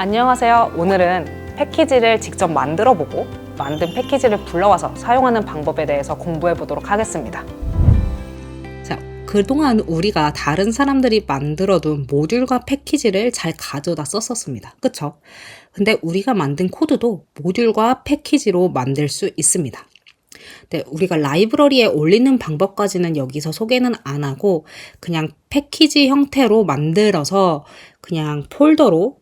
안녕하세요. 오늘은 패키지를 직접 만들어 보고 만든 패키지를 불러와서 사용하는 방법에 대해서 공부해 보도록 하겠습니다. 자, 그동안 우리가 다른 사람들이 만들어둔 모듈과 패키지를 잘 가져다 썼었습니다. 그쵸? 근데 우리가 만든 코드도 모듈과 패키지로 만들 수 있습니다. 네, 우리가 라이브러리에 올리는 방법까지는 여기서 소개는 안 하고 그냥 패키지 형태로 만들어서 그냥 폴더로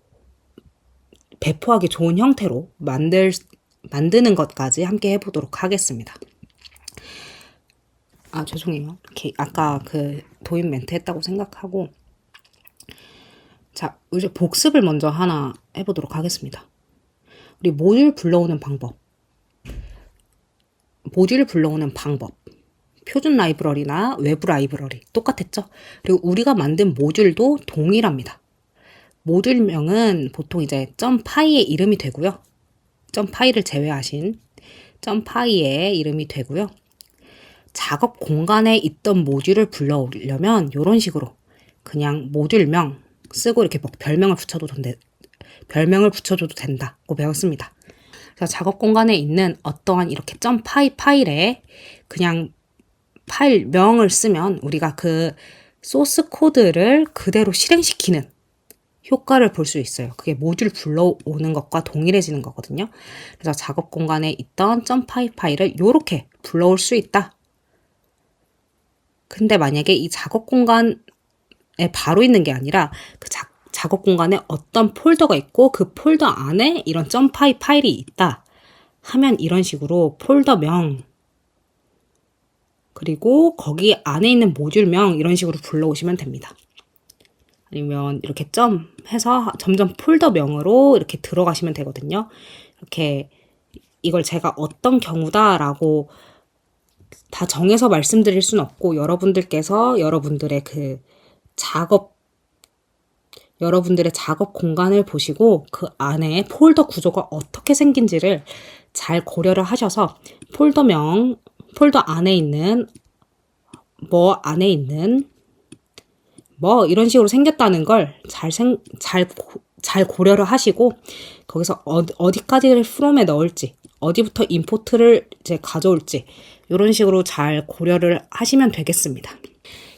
배포하기 좋은 형태로 만드는 것까지 함께 해보도록 하겠습니다. 아, 죄송해요. 이렇게 아까 그 도입 멘트 했다고 생각하고. 자, 이제 복습을 먼저 하나 해보도록 하겠습니다. 우리 모듈 불러오는 방법. 표준 라이브러리나 외부 라이브러리 똑같았죠? 그리고 우리가 만든 모듈도 동일합니다. 모듈명은 보통 이제 .py의 이름이 되고요. .py를 제외하신 .py의 이름이 되고요. 작업 공간에 있던 모듈을 불러오려면 이런 식으로 그냥 모듈명 쓰고 이렇게 별명을 붙여줘도 된다고 배웠습니다. 자, 작업 공간에 있는 어떠한 이렇게 .py 파일에 그냥 파일명을 쓰면 우리가 그 소스 코드를 그대로 실행시키는 효과를 볼 수 있어요. 그게 모듈 불러오는 것과 동일해지는 거거든요. 그래서 작업 공간에 있던 .py 파일을 이렇게 불러올 수 있다. 근데 만약에 이 작업 공간에 바로 있는 게 아니라 그 작업 공간에 어떤 폴더가 있고 그 폴더 안에 이런 .py 파일이 있다 하면 이런 식으로 폴더명 그리고 거기 안에 있는 모듈명 이런 식으로 불러오시면 됩니다. 아니면 이렇게 점 해서 점점 폴더명으로 이렇게 들어가시면 되거든요. 이렇게 이걸 제가 어떤 경우다라고 다 정해서 말씀드릴 순 없고 여러분들께서 여러분들의 작업 공간을 보시고 그 안에 폴더 구조가 어떻게 생긴지를 잘 고려를 하셔서 폴더 안에 있는 이런 식으로 생겼다는 걸 잘 고려를 하시고 거기서 어디까지를 from에 넣을지 어디부터 임포트를 이제 가져올지 이런 식으로 잘 고려를 하시면 되겠습니다.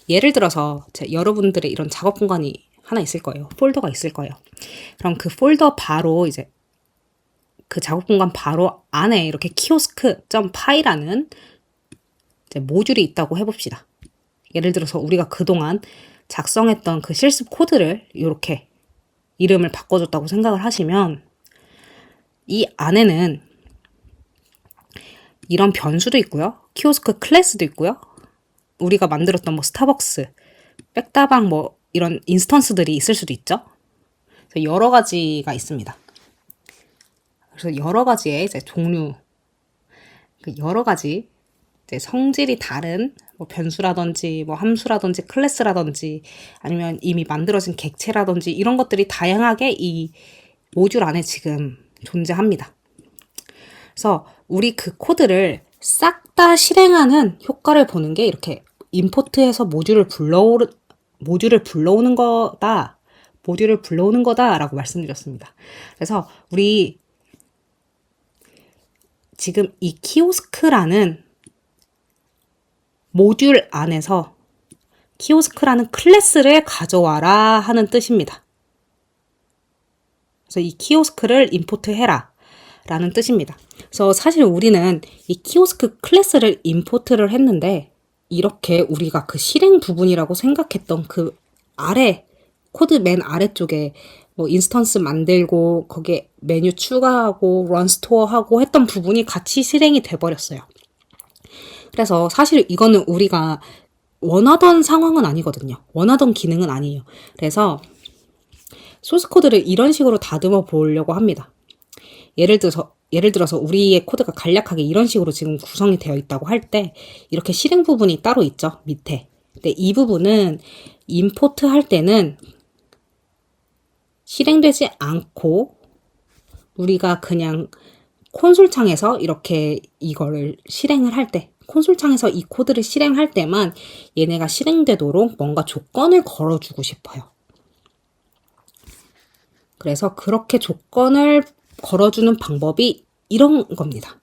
예를 들어서 여러분들의 이런 작업 공간이 하나 있을 거예요. 폴더가 있을 거예요. 그럼 그 폴더 바로 이제 그 작업 공간 바로 안에 이렇게 kiosk.py라는 이제 모듈이 있다고 해봅시다. 예를 들어서 우리가 그동안 작성했던 그 실습 코드를 이렇게 이름을 바꿔줬다고 생각을 하시면 이 안에는 이런 변수도 있고요. 키오스크 클래스도 있고요. 우리가 만들었던 스타벅스, 백다방 이런 인스턴스들이 있을 수도 있죠. 그래서 여러 가지가 있습니다. 그래서 여러 가지의 이제 종류, 여러 가지 이제 성질이 다른 변수라든지 함수라든지 클래스라든지 아니면 이미 만들어진 객체라든지 이런 것들이 다양하게 이 모듈 안에 지금 존재합니다. 그래서 우리 그 코드를 싹 다 실행하는 효과를 보는 게 이렇게 임포트해서 모듈을 불러오는 거다라고 말씀드렸습니다. 그래서 우리 지금 이 키오스크라는 모듈 안에서 키오스크라는 클래스를 가져와라 하는 뜻입니다. 그래서 이 키오스크를 임포트해라 라는 뜻입니다. 그래서 사실 우리는 이 키오스크 클래스를 임포트를 했는데 이렇게 우리가 그 실행 부분이라고 생각했던 그 코드 맨 아래쪽에 인스턴스 만들고 거기에 메뉴 추가하고 런 스토어하고 했던 부분이 같이 실행이 돼버렸어요. 그래서 사실 이거는 우리가 원하던 상황은 아니거든요. 원하던 기능은 아니에요. 그래서 소스 코드를 이런 식으로 다듬어 보려고 합니다. 예를 들어서 우리의 코드가 간략하게 이런 식으로 지금 구성이 되어 있다고 할 때 이렇게 실행 부분이 따로 있죠. 밑에. 근데 이 부분은 임포트 할 때는 실행되지 않고 우리가 그냥 콘솔 창에서 이렇게 이거를 실행을 할 때 콘솔 창에서 이 코드를 실행할 때만 얘네가 실행되도록 뭔가 조건을 걸어주고 싶어요. 그래서 그렇게 조건을 걸어주는 방법이 이런 겁니다.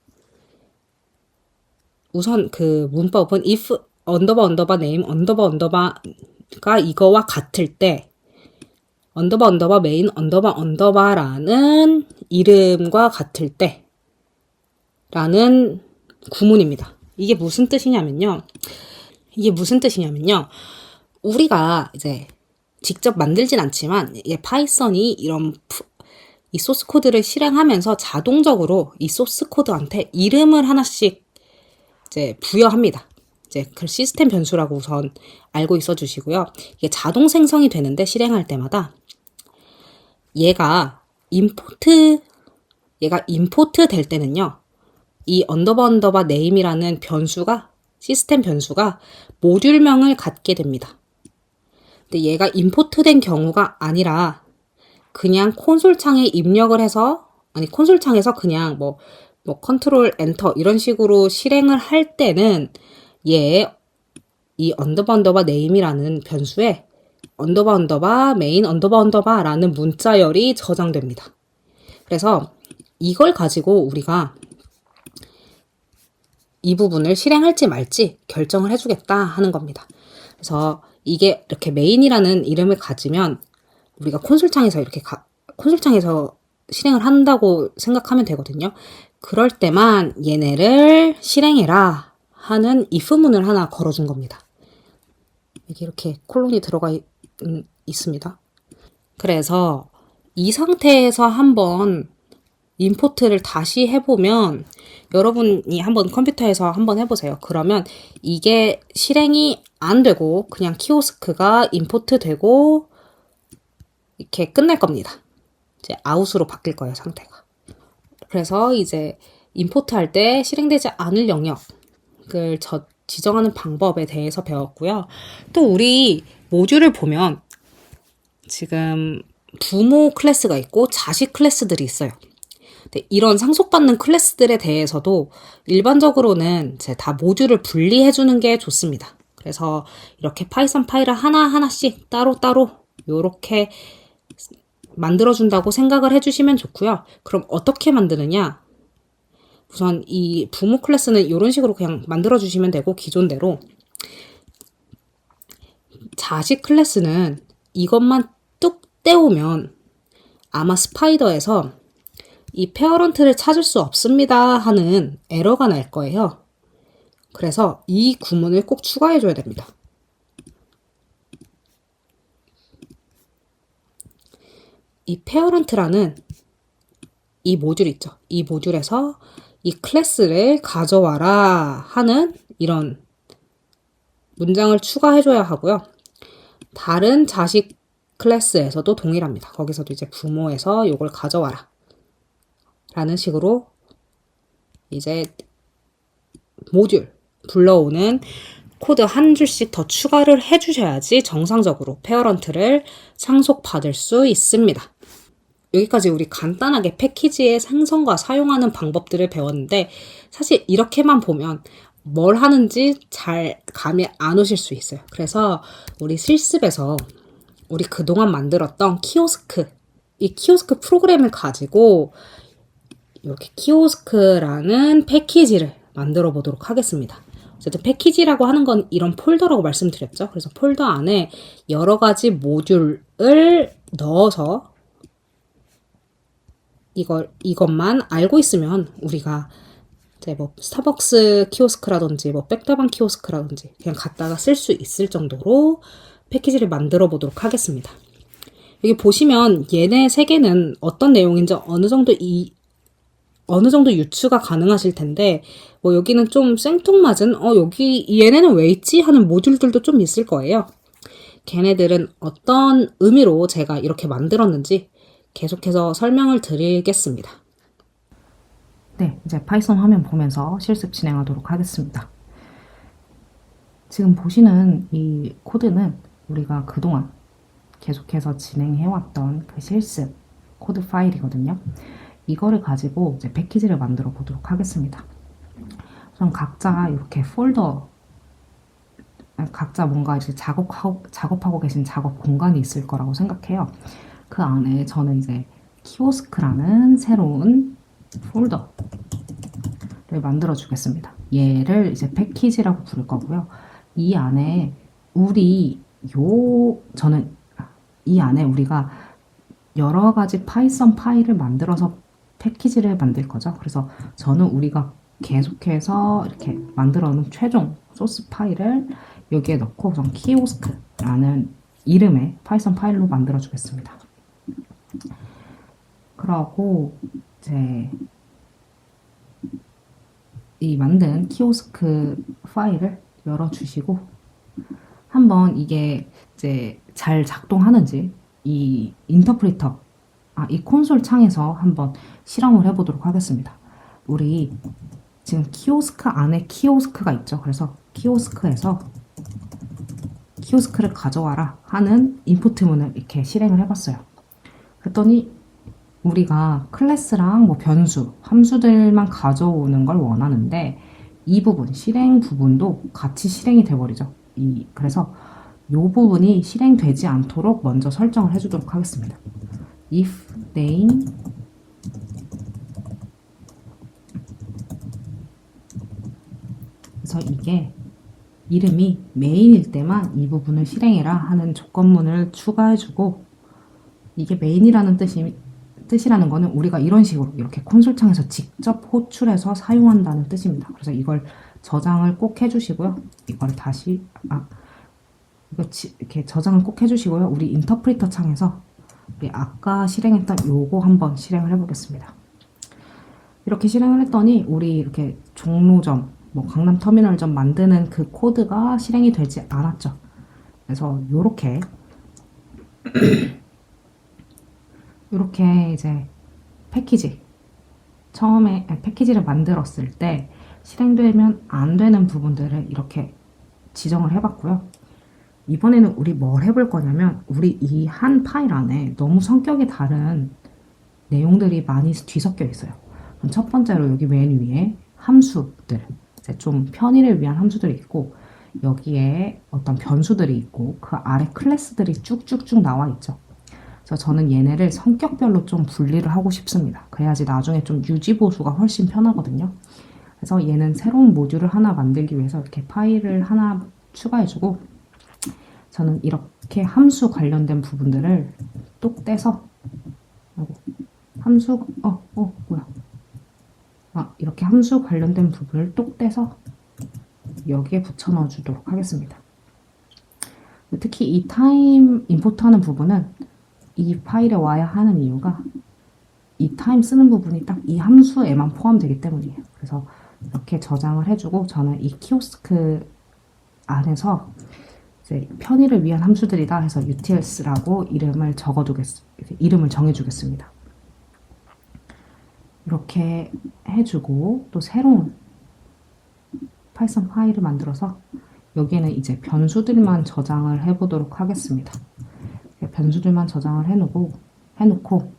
우선 그 문법은 if 언더바 name 언더바가 이거와 같을 때 언더바 메인 언더바라는 이름과 같을 때 라는 구문입니다. 이게 무슨 뜻이냐면요. 우리가 이제 직접 만들진 않지만 파이썬이 이 소스 코드를 실행하면서 자동적으로 이 소스 코드한테 이름을 하나씩 이제 부여합니다. 이제 그 시스템 변수라고 우선 알고 있어 주시고요. 이게 자동 생성이 되는데 실행할 때마다 얘가 임포트 될 때는요. 이 언더바 네임이라는 시스템 변수가 모듈명을 갖게 됩니다. 근데 얘가 임포트된 경우가 아니라 그냥 콘솔창에 입력을 해서 콘솔창에서 그냥 뭐 컨트롤 엔터 이런 식으로 실행을 할 때는 이 언더바 네임이라는 변수에 언더바 메인 언더바라는 문자열이 저장됩니다. 그래서 이걸 가지고 우리가 이 부분을 실행할지 말지 결정을 해주겠다 하는 겁니다. 그래서 이게 이렇게 메인이라는 이름을 가지면 우리가 콘솔창에서 실행을 한다고 생각하면 되거든요. 그럴 때만 얘네를 실행해라 하는 if문을 하나 걸어준 겁니다. 여기 이렇게 콜론이 들어가 있습니다. 그래서 이 상태에서 한번 임포트를 다시 해보면 여러분이 한번 컴퓨터에서 한번 해보세요. 그러면 이게 실행이 안 되고 그냥 키오스크가 임포트 되고 이렇게 끝날 겁니다. 이제 아웃으로 바뀔 거예요, 상태가. 그래서 이제 임포트 할 때 실행되지 않을 영역을 지정하는 방법에 대해서 배웠고요. 또 우리 모듈을 보면 지금 부모 클래스가 있고 자식 클래스들이 있어요. 근데 이런 상속받는 클래스들에 대해서도 일반적으로는 이제 다 모듈을 분리해주는 게 좋습니다. 그래서 이렇게 파이썬 파일을 하나하나씩 따로따로 이렇게 만들어준다고 생각을 해주시면 좋고요. 그럼 어떻게 만드느냐? 우선 이 부모 클래스는 이런 식으로 그냥 만들어주시면 되고 기존대로 자식 클래스는 이것만 뚝 떼우면 아마 스파이더에서 이 페어런트를 찾을 수 없습니다 하는 에러가 날 거예요. 그래서 이 구문을 꼭 추가해줘야 됩니다. 이 페어런트라는 이 모듈 있죠. 이 모듈에서 이 클래스를 가져와라 하는 이런 문장을 추가해줘야 하고요. 다른 자식 클래스에서도 동일합니다. 거기서도 이제 부모에서 이걸 가져와라 라는 식으로 이제 모듈 불러오는 코드 한 줄씩 더 추가를 해주셔야지 정상적으로 페어런트를 상속받을 수 있습니다. 여기까지 우리 간단하게 패키지의 생성과 사용하는 방법들을 배웠는데 사실 이렇게만 보면 뭘 하는지 잘 감이 안 오실 수 있어요. 그래서 우리 실습에서 우리 그동안 만들었던 이 키오스크 프로그램을 가지고 이렇게 키오스크라는 패키지를 만들어 보도록 하겠습니다. 어쨌든 패키지라고 하는 건 이런 폴더라고 말씀드렸죠. 그래서 폴더 안에 여러 가지 모듈을 넣어서 이것만 알고 있으면 우리가 이제 뭐 스타벅스 키오스크라든지 뭐 백다방 키오스크라든지 그냥 갖다가 쓸 수 있을 정도로 패키지를 만들어 보도록 하겠습니다. 여기 보시면 얘네 세 개는 어떤 내용인지 어느 정도 유추가 가능하실 텐데 뭐 여기는 좀 생뚱맞은 여기 얘네는 왜 있지 하는 모듈들도 좀 있을 거예요. 걔네들은 어떤 의미로 제가 이렇게 만들었는지 계속해서 설명을 드리겠습니다. 네, 이제 파이썬 화면 보면서 실습 진행하도록 하겠습니다. 지금 보시는 이 코드는 우리가 그동안 계속해서 진행해왔던 그 실습 코드 파일이거든요. 이거를 가지고 이제 패키지를 만들어 보도록 하겠습니다. 우선 각자 이렇게 각자 뭔가 이제 작업하고 계신 작업 공간이 있을 거라고 생각해요. 그 안에 저는 이제 키오스크라는 새로운 폴더를 만들어 주겠습니다. 얘를 이제 패키지라고 부를 거고요. 이 안에 저는 이 안에 우리가 여러 가지 파이썬 파일을 만들어서 패키지를 만들 거죠. 그래서 저는 우리가 계속해서 이렇게 만들어 놓은 최종 소스 파일을 여기에 넣고 전 키오스크라는 이름의 파이썬 파일로 만들어 주겠습니다. 그러고 이제 이 만든 키오스크 파일을 열어주시고 한번 이게 이제 잘 작동하는지 이 인터프리터, 이 콘솔 창에서 한번 실험을 해보도록 하겠습니다. 우리 지금 키오스크 안에 키오스크가 있죠. 그래서 키오스크에서 키오스크를 가져와라 하는 인풋문을 이렇게 실행을 해봤어요. 그랬더니 우리가 클래스랑 뭐 변수, 함수들만 가져오는 걸 원하는데 이 부분, 실행 부분도 같이 실행이 돼버리죠. 그래서 이 부분이 실행되지 않도록 먼저 설정을 해주도록 하겠습니다. if name 그래서 이게 이름이 메인일 때만 이 부분을 실행해라 하는 조건문을 추가해주고 이게 메인이라는 뜻이라는 거는 우리가 이런 식으로 이렇게 콘솔창에서 직접 호출해서 사용한다는 뜻입니다. 그래서 이걸 저장을 꼭 해주시고요. 이걸 다시 이렇게 저장을 꼭 해주시고요. 우리 인터프리터 창에서 우리 아까 실행했던 요거 한번 실행을 해보겠습니다. 이렇게 실행을 했더니 우리 이렇게 종로점, 뭐 강남터미널점 만드는 그 코드가 실행이 되지 않았죠. 그래서 요렇게 이렇게 이제 처음에 패키지를 만들었을 때 실행되면 안 되는 부분들을 이렇게 지정을 해봤고요. 이번에는 우리 뭘 해볼 거냐면 우리 이 한 파일 안에 너무 성격이 다른 내용들이 많이 뒤섞여 있어요. 그럼 첫 번째로 여기 맨 위에 함수들, 이제 좀 편의를 위한 함수들이 있고 여기에 어떤 변수들이 있고 그 아래 클래스들이 쭉쭉쭉 나와 있죠. 그래서 저는 얘네를 성격별로 좀 분리를 하고 싶습니다. 그래야지 나중에 좀 유지보수가 훨씬 편하거든요. 그래서 얘는 새로운 모듈을 하나 만들기 위해서 이렇게 파일을 하나 추가해주고 저는 이렇게 함수 관련된 부분들을 똑 떼서 이렇게 함수 관련된 부분을 똑 떼서 여기에 붙여 넣어 주도록 하겠습니다. 특히 이 타임 임포트 하는 부분은 이 파일에 와야 하는 이유가 이 타임 쓰는 부분이 딱 이 함수에만 포함되기 때문이에요. 그래서 이렇게 저장을 해주고 저는 이 키오스크 안에서 이제 편의를 위한 함수들이다 해서 utils라고 이름을 정해주겠습니다. 이렇게 해주고 또 새로운 파이썬 파일을 만들어서 여기에는 이제 변수들만 저장을 해보도록 하겠습니다. 변수들만 저장을 해놓고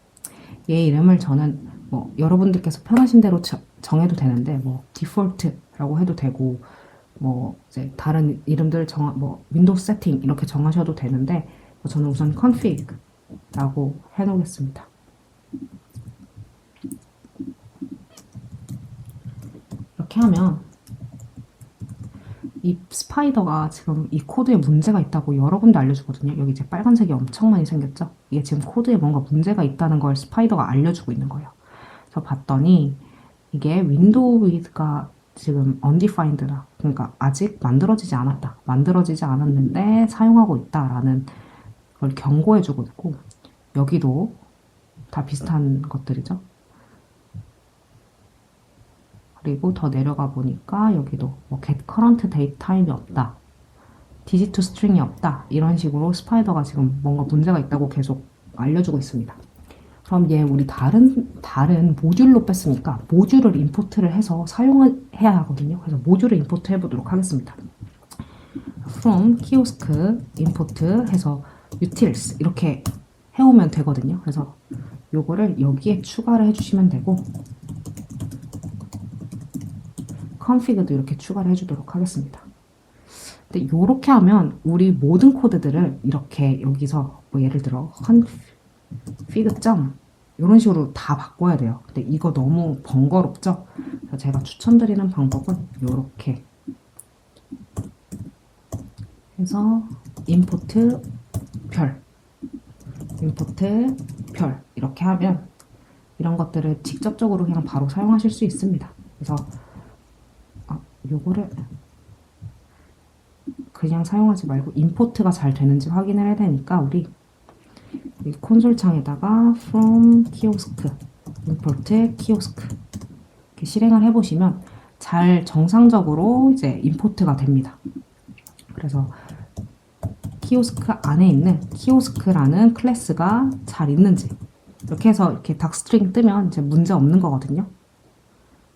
얘 이름을 저는 뭐 여러분들께서 편하신 대로 정해도 되는데 뭐 디폴트라고 해도 되고 뭐 이제 다른 이름들 뭐 윈도우 세팅 이렇게 정하셔도 되는데 저는 우선 config라고 해놓겠습니다. 이렇게 하면 이 스파이더가 지금 이 코드에 문제가 있다고 여러 군데 알려주거든요. 여기 이제 빨간색이 엄청 많이 생겼죠? 이게 지금 코드에 뭔가 문제가 있다는 걸 스파이더가 알려주고 있는 거예요. 그래서 봤더니 이게 윈도우 위드가 지금 undefined다. 그러니까 아직 만들어지지 않았는데 사용하고 있다라는 걸 경고해주고 있고 여기도 다 비슷한 것들이죠. 그리고 더 내려가 보니까 여기도 뭐 get current date time이 없다. digit to string이 없다. 이런 식으로 스파이더가 지금 뭔가 문제가 있다고 계속 알려주고 있습니다. 그럼 얘 우리 다른 모듈로 뺐으니까 모듈을 임포트를 해서 사용해야 하거든요. 그래서 모듈을 임포트 해보도록 하겠습니다. from kiosk import 해서 utils 이렇게 해오면 되거든요. 그래서 요거를 여기에 추가를 해주시면 되고 config도 이렇게 추가를 해주도록 하겠습니다. 근데 요렇게 하면 우리 모든 코드들을 이렇게 여기서 뭐 예를 들어 config. 이런 식으로 다 바꿔야 돼요. 근데 이거 너무 번거롭죠? 그래서 제가 추천드리는 방법은 이렇게 해서 임포트 별, 임포트 별 이렇게 하면 이런 것들을 직접적으로 그냥 바로 사용하실 수 있습니다. 그래서 요거를 그냥 사용하지 말고 임포트가 잘 되는지 확인을 해야 되니까 우리 이 콘솔 창에다가 from kiosk, import kiosk 이렇게 실행을 해보시면 잘 정상적으로 이제 임포트가 됩니다. 그래서 키오스크 안에 있는 키오스크라는 클래스가 잘 있는지 이렇게 해서 이렇게 닥스트링 뜨면 이제 문제 없는 거거든요.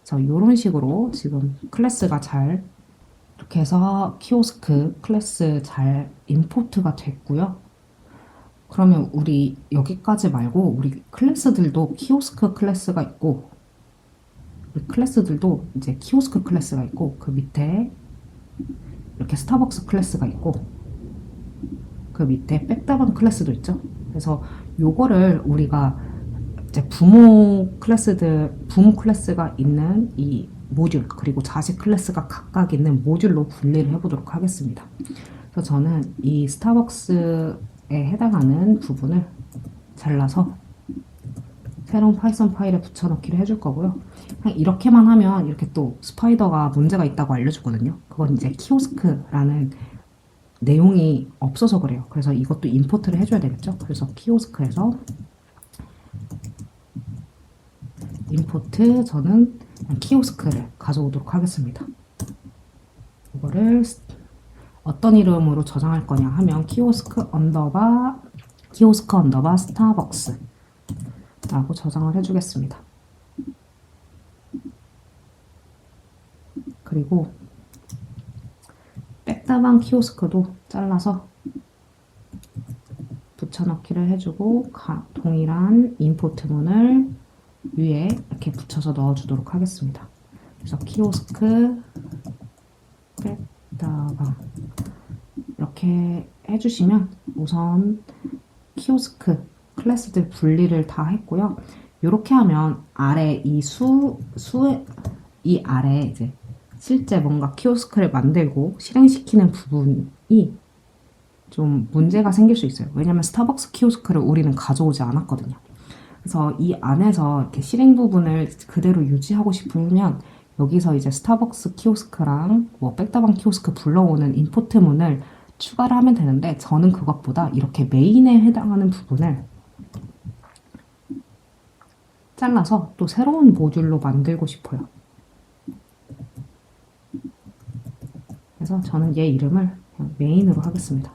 그래서 이런 식으로 지금 클래스가 잘 이렇게 해서 키오스크 클래스 잘 임포트가 됐고요. 그러면 우리 여기까지 말고 우리 클래스들도 키오스크 클래스가 있고 우리 클래스들도 이제 키오스크 클래스가 있고 그 밑에 이렇게 스타벅스 클래스가 있고 그 밑에 백다방 클래스도 있죠. 그래서 요거를 우리가 이제 부모 클래스가 있는 이 모듈 그리고 자식 클래스가 각각 있는 모듈로 분리를 해보도록 하겠습니다. 그래서 저는 이 스타벅스에 해당하는 부분을 잘라서 새로운 파이썬 파일에 붙여넣기를 해줄 거고요. 그냥 이렇게만 하면 이렇게 또 스파이더가 문제가 있다고 알려주거든요. 그건 이제 키오스크라는 내용이 없어서 그래요. 그래서 이것도 임포트를 해줘야 되겠죠. 그래서 키오스크에서 임포트 저는 키오스크를 가져오도록 하겠습니다. 이거를 어떤 이름으로 저장할 거냐 하면 키오스크 언더바 스타벅스 라고 저장을 해주겠습니다. 그리고 백다방 키오스크도 잘라서 붙여넣기를 해주고 동일한 임포트문을 위에 이렇게 붙여서 넣어주도록 하겠습니다. 그래서 키오스크 백다방 이렇게 해주시면 우선 키오스크 클래스들 분리를 다 했고요. 이렇게 하면 아래 이 이 아래 이제 실제 뭔가 키오스크를 만들고 실행시키는 부분이 좀 문제가 생길 수 있어요. 왜냐면 스타벅스 키오스크를 우리는 가져오지 않았거든요. 그래서 이 안에서 이렇게 실행 부분을 그대로 유지하고 싶으면 여기서 이제 스타벅스 키오스크랑 뭐 백다방 키오스크 불러오는 임포트문을 추가를 하면 되는데 저는 그것보다 이렇게 메인에 해당하는 부분을 잘라서 또 새로운 모듈로 만들고 싶어요. 그래서 저는 얘 이름을 그냥 메인으로 하겠습니다.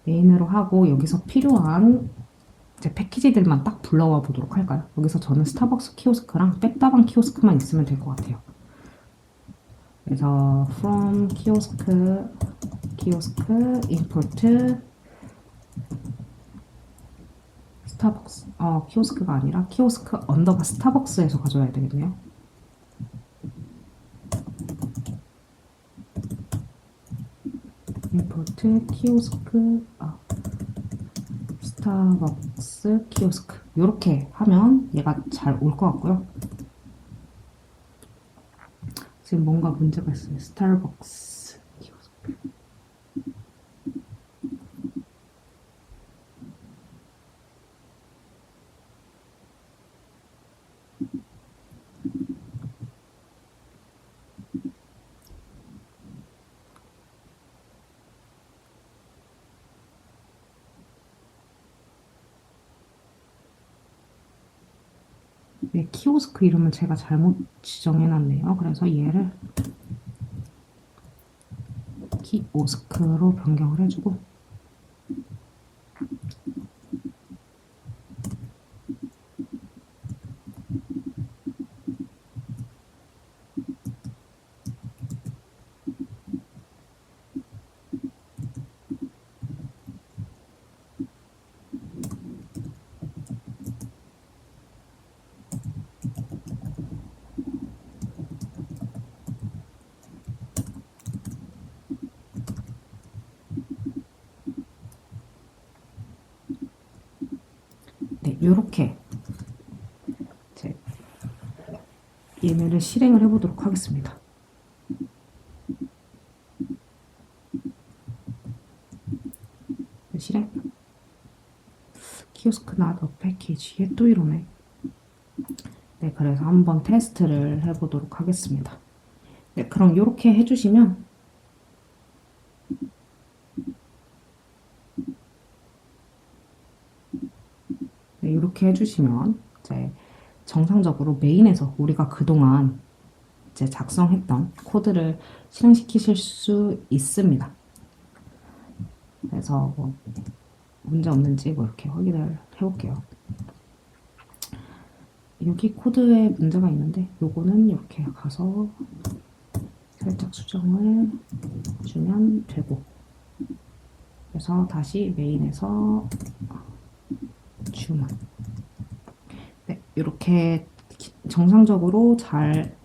메인으로 하고 여기서 필요한 이제 패키지들만 딱 불러와 보도록 할까요? 여기서 저는 스타벅스 키오스크랑 백다방 키오스크만 있으면 될 것 같아요. 그래서 from 키오스크 import 스타벅스 키오스크가 아니라 키오스크 언더바 스타벅스에서 가져와야 되겠네요. import 키오스크 스타벅스 키오스크 이렇게 하면 얘가 잘 올 것 같고요. 지금 뭔가 문제가 있어요. 스타벅스 키오스크 네, 키오스크 이름을 제가 잘못 지정해놨네요. 그래서 얘를 키오스크로 변경을 해주고 네, 요렇게 얘네를 실행을 해보도록 하겠습니다. 실행. 키오스크 not a package. 얘 또 이러네. 네, 그래서 한번 테스트를 해보도록 하겠습니다. 네, 그럼 이렇게 해주시면 네, 이렇게 해주시면 이제 정상적으로 메인에서 우리가 그동안 이제 작성했던 코드를 실행시키실 수 있습니다. 그래서 뭐 문제 없는지 뭐 이렇게 확인을 해볼게요. 여기 코드에 문제가 있는데 요거는 이렇게 가서 살짝 수정을 주면 되고, 그래서 다시 메인에서 주문. 네, 이렇게 정상적으로 잘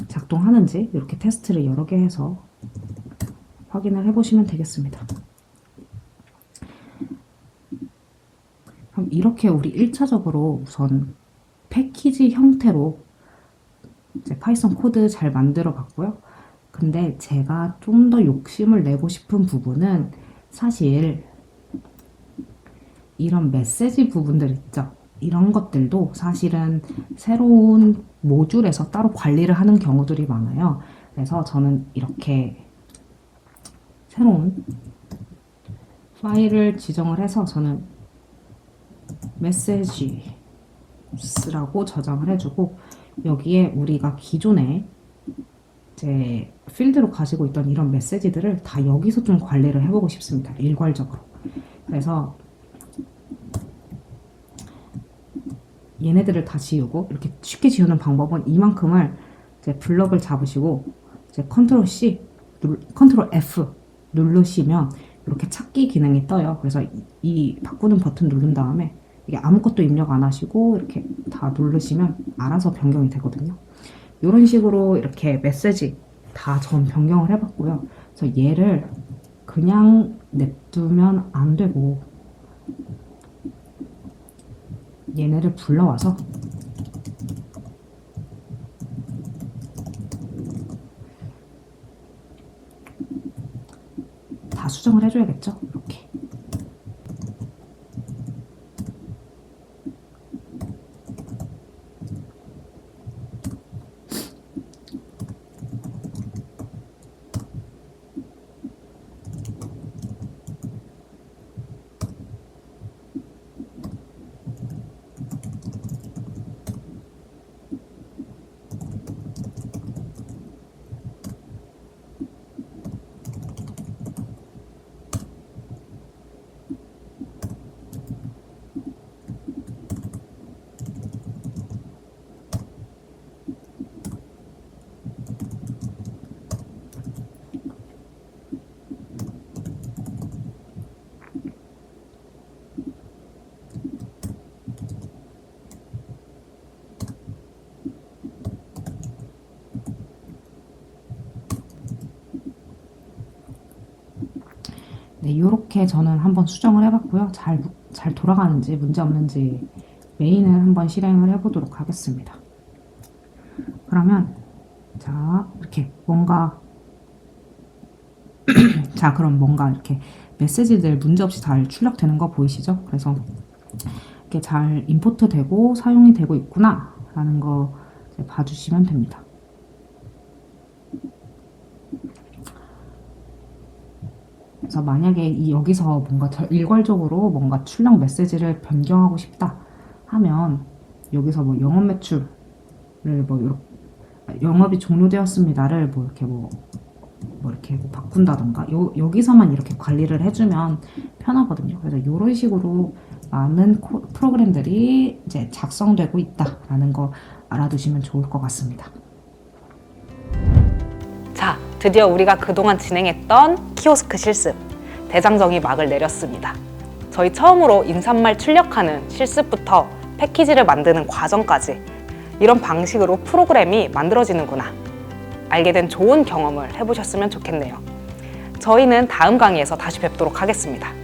작동하는지 이렇게 테스트를 여러 개 해서 확인을 해보시면 되겠습니다. 그럼 이렇게 우리 1차적으로 우선 패키지 형태로 이제 파이썬 코드 잘 만들어 봤고요. 근데 제가 좀 더 욕심을 내고 싶은 부분은 사실 이런 메시지 부분들 있죠. 이런 것들도 사실은 새로운 모듈에서 따로 관리를 하는 경우들이 많아요. 그래서 저는 이렇게 새로운 파일을 지정을 해서 저는 메시지스라고 저장을 해주고, 여기에 우리가 기존에 이제 필드로 가지고 있던 이런 메시지들을 다 여기서 좀 관리를 해보고 싶습니다. 일괄적으로. 그래서 얘네들을 다 지우고, 이렇게 쉽게 지우는 방법은 이만큼을 이제 블럭을 잡으시고 이제 컨트롤 C, 컨트롤 F 누르시면 이렇게 찾기 기능이 떠요. 그래서 이 바꾸는 버튼 누른 다음에 이게 아무것도 입력 안 하시고 이렇게 다 누르시면 알아서 변경이 되거든요. 이런 식으로 이렇게 메시지 다 전 변경을 해봤고요. 그래서 얘를 그냥 냅두면 안 되고 얘네를 불러와서 다 수정을 해줘야겠죠? 이렇게. 네, 이렇게 저는 한번 수정을 해봤고요. 잘 돌아가는지 문제 없는지 메인을 한번 실행을 해보도록 하겠습니다. 그러면 자, 이렇게 뭔가 자, 그럼 뭔가 이렇게 메시지들 문제없이 잘 출력되는 거 보이시죠? 그래서 이렇게 잘 임포트 되고 사용이 되고 있구나 라는 거 이제 봐주시면 됩니다. 그래서 만약에 여기서 뭔가 일괄적으로 뭔가 출력 메시지를 변경하고 싶다 하면 여기서 뭐 영업 매출을 뭐 이렇게 영업이 종료되었습니다를 뭐 이렇게 바꾼다던가 여기서만 이렇게 관리를 해주면 편하거든요. 그래서 이런 식으로 많은 프로그램들이 이제 작성되고 있다라는 거 알아두시면 좋을 것 같습니다. 자, 드디어 우리가 그동안 진행했던 키오스크 실습 대장정이 막을 내렸습니다. 저희 처음으로 인사말 출력하는 실습부터 패키지를 만드는 과정까지 이런 방식으로 프로그램이 만들어지는구나 알게 된 좋은 경험을 해보셨으면 좋겠네요. 저희는 다음 강의에서 다시 뵙도록 하겠습니다.